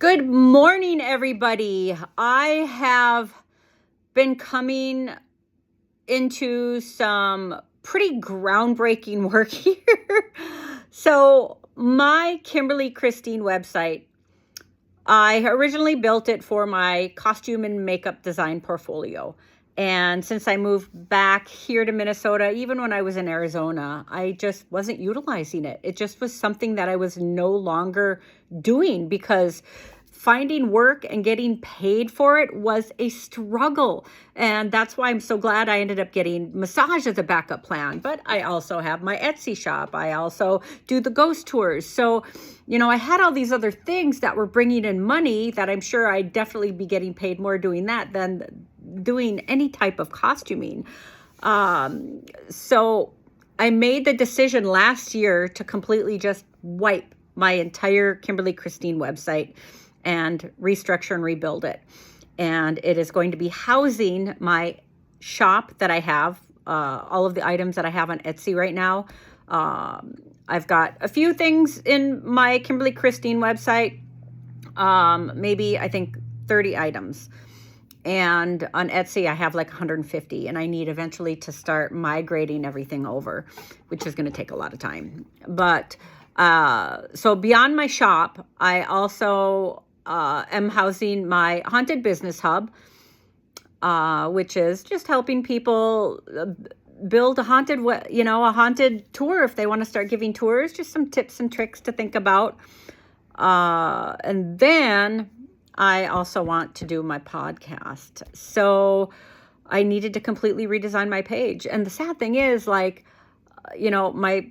Good morning, everybody. I have been coming into some pretty groundbreaking work here. So my Kimberly Christine website, I originally built it for my costume and makeup design portfolio. And since I moved back here to Minnesota, even when I was in Arizona, I just wasn't utilizing it. It just was something that I was no longer doing because finding work and getting paid for it was a struggle. And that's why I'm so glad I ended up getting massage as a backup plan. But I also have my Etsy shop. I also do the ghost tours. So, I had all these other things that were bringing in money that I'm sure I'd definitely be getting paid more doing that than doing any type of costuming. So I made the decision last year to completely just wipe my entire Kimberly Christine website and restructure and rebuild it. And it is going to be housing my shop that I have, all of the items that I have on Etsy right now. I've got a few things in my Kimberly Christine website, maybe I think 30 items. And on Etsy, I have like 150, and I need eventually to start migrating everything over, which is going to take a lot of time. But so beyond my shop, I also am housing my haunted business hub, which is just helping people build a haunted tour if they want to start giving tours. Just some tips and tricks to think about. And then I also want to do my podcast. So I needed to completely redesign my page. And the sad thing is, my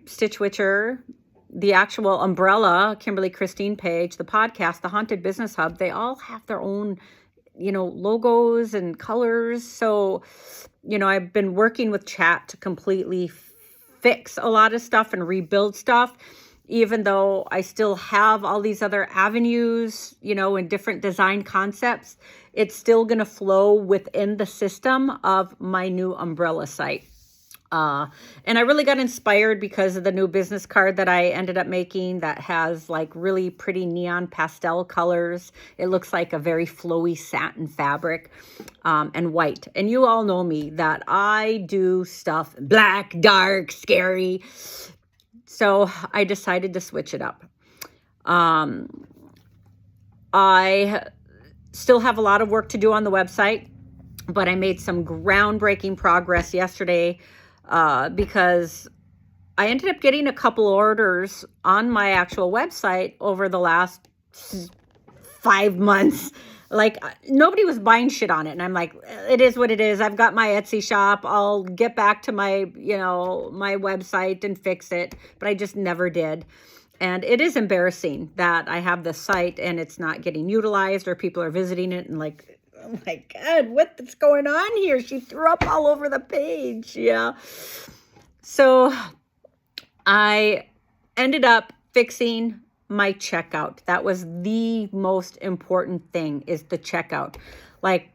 Stitch Witcher, the actual umbrella Kimberly Christine page, the podcast, the Haunted Business Hub, they all have their own, logos and colors. So, I've been working with chat to completely fix a lot of stuff and rebuild stuff, even though I still have all these other avenues, and different design concepts. It's still going to flow within the system of my new umbrella site. And I really got inspired because of the new business card that I ended up making that has like really pretty neon pastel colors. It looks like a very flowy satin fabric, and white. And you all know me that I do stuff black, dark, scary. So I decided to switch it up. I still have a lot of work to do on the website, but I made some groundbreaking progress yesterday because I ended up getting a couple orders on my actual website over the last 5 months. Like, nobody was buying shit on it. And I'm like, it is what it is. I've got my Etsy shop. I'll get back to my, my website and fix it. But I just never did. And it is embarrassing that I have this site and it's not getting utilized or people are visiting it and like, oh my God, what's going on here? She threw up all over the page. Yeah. So I ended up fixing my checkout. That was the most important thing, is the checkout. Like,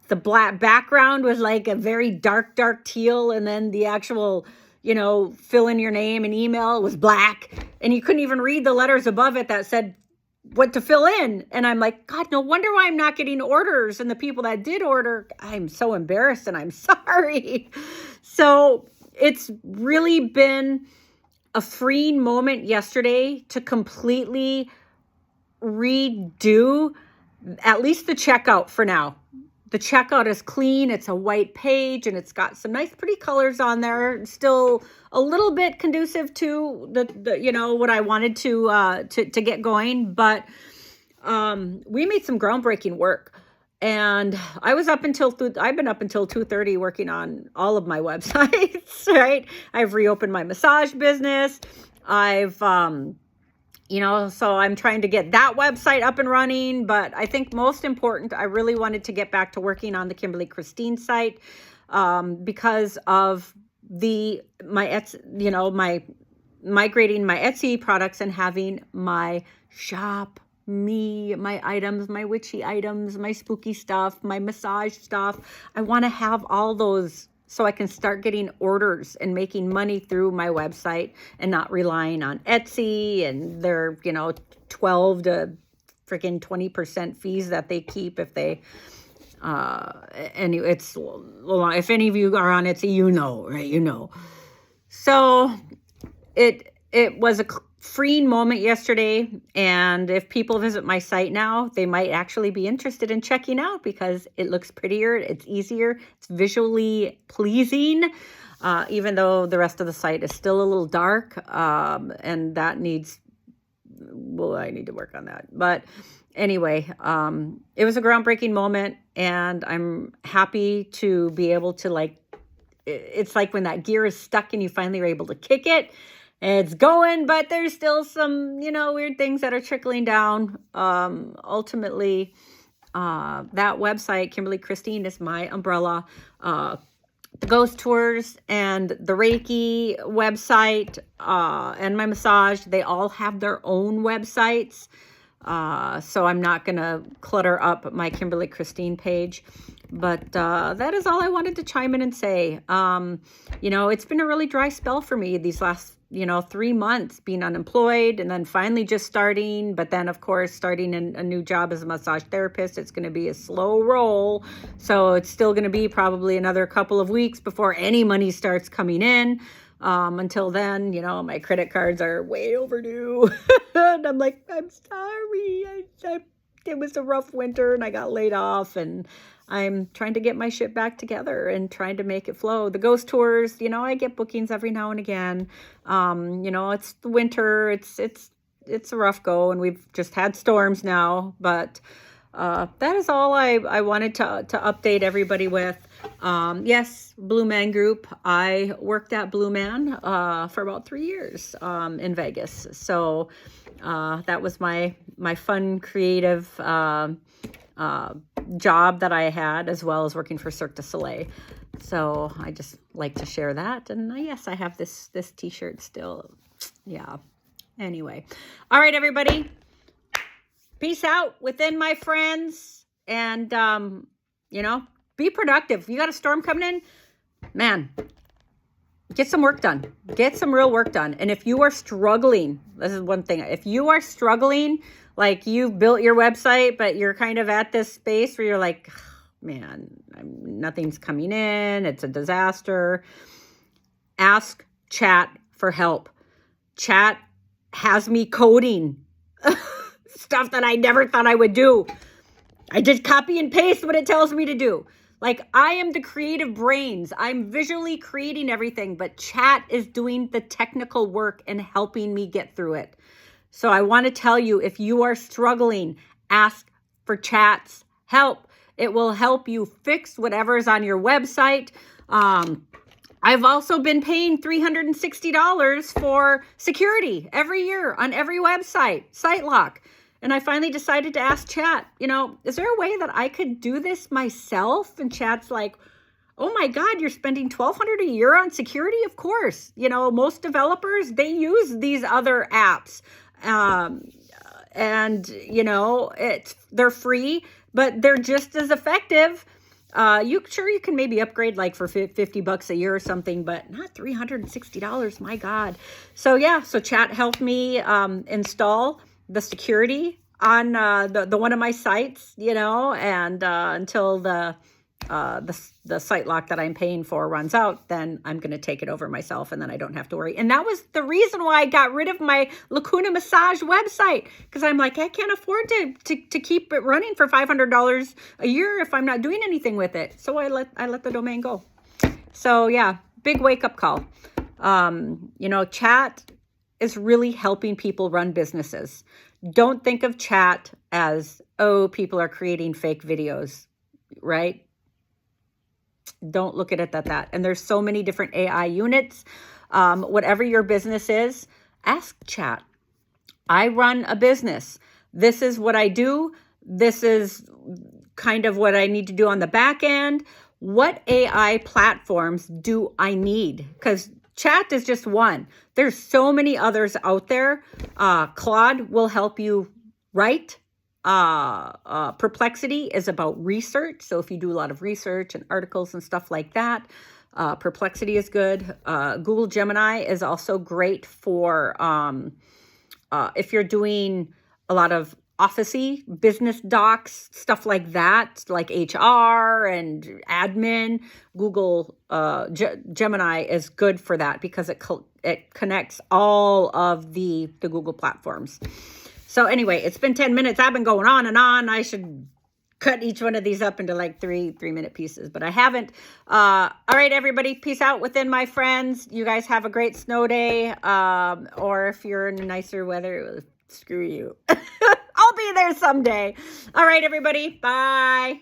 the black background was like a very dark teal. And then the actual, fill in your name and email was black. And you couldn't even read the letters above it that said what to fill in. And I'm like, God, no wonder why I'm not getting orders. And the people that did order, I'm so embarrassed and I'm sorry. So it's really been a freeing moment yesterday to completely redo at least the checkout for now. The checkout is clean. It's a white page and it's got some nice pretty colors on there. Still a little bit conducive to the what I wanted to get going, but we made some groundbreaking work. And I've been up until 2:30 working on all of my websites, right? I've reopened my massage business. So I'm trying to get that website up and running. But I think most important, I really wanted to get back to working on the Kimberly Christine site because of migrating my Etsy products and having my shop, my items, my witchy items, my spooky stuff, my massage stuff. I want to have all those so I can start getting orders and making money through my website and not relying on Etsy and their, $12 to freaking 20% fees that they keep if they, and it's, if any of you are on Etsy, you know, right? You know. So it was a freeing moment yesterday, and if people visit my site now, they might actually be interested in checking out because it looks prettier, it's easier, it's visually pleasing, even though the rest of the site is still a little dark, and that needs, well, I need to work on that. But anyway, it was a groundbreaking moment, and I'm happy to be able to, like, it's like when that gear is stuck and you finally are able to kick it. It's going, but there's still some, weird things that are trickling down. Ultimately, that website, Kimberly Christine, is my umbrella. The ghost tours and the Reiki website, and my massage, they all have their own websites. So I'm not going to clutter up my Kimberly Christine page. But that is all I wanted to chime in and say. It's been a really dry spell for me these last, 3 months, being unemployed and then finally just starting. But then, of course, starting a new job as a massage therapist, it's going to be a slow roll. So it's still going to be probably another couple of weeks before any money starts coming in. Until then, my credit cards are way overdue. And I'm like, I'm sorry. It was a rough winter and I got laid off, and I'm trying to get my shit back together and trying to make it flow. The ghost tours, I get bookings every now and again. It's the winter. It's a rough go, and we've just had storms now. But that is all I wanted to update everybody with. Yes, Blue Man Group. I worked at Blue Man for about 3 years in Vegas. So that was my fun, creative job that I had, as well as working for Cirque du Soleil. So I just like to share that. And yes, I have this t-shirt still. Yeah. Anyway. All right, everybody. Peace out within, my friends. And, be productive. You got a storm coming in, man, get some work done. Get some real work done. And if you are struggling, this is one thing. If you are struggling, like you've built your website, but you're kind of at this space where you're like, man, nothing's coming in. It's a disaster. Ask Chat for help. Chat has me coding stuff that I never thought I would do. I just copy and paste what it tells me to do. Like, I am the creative brains. I'm visually creating everything, but Chat is doing the technical work and helping me get through it. So I want to tell you, if you are struggling, ask for Chat's help. It will help you fix whatever's on your website. I've also been paying $360 for security every year on every website, site lock. And I finally decided to ask Chat, is there a way that I could do this myself? And Chat's like, oh my God, you're spending $1,200 a year on security? Of course. Most developers, they use these other apps. They're free, but they're just as effective. You can maybe upgrade like for $50 a year or something, but not $360. My God. So Chat helped me install the security on the one of my sites, and until the site lock that I'm paying for runs out, then I'm going to take it over myself, and then I don't have to worry. And that was the reason why I got rid of my Lacuna Massage website, because I'm like, I can't afford to keep it running for $500 a year if I'm not doing anything with it. So I let the domain go. So yeah, big wake up call. Chat is really helping people run businesses. Don't think of Chat as, people are creating fake videos, right? Don't look at it that. And there's so many different AI units. Whatever your business is, ask Chat. I run a business. This is what I do. This is kind of what I need to do on the back end. What AI platforms do I need? Because Chat is just one. There's so many others out there. Claude will help you write. Perplexity is about research. So if you do a lot of research and articles and stuff like that, Perplexity is good. Google Gemini is also great for if you're doing a lot of officey business docs, stuff like that, like HR and admin. Google Gemini is good for that because it connects all of the Google platforms. So anyway, it's been 10 minutes. I've been going on and on. I should cut each one of these up into like three-minute pieces, but I haven't. All right, everybody, peace out within my friends. You guys have a great snow day, or if you're in nicer weather, screw you. I'll be there someday. All right, everybody, bye.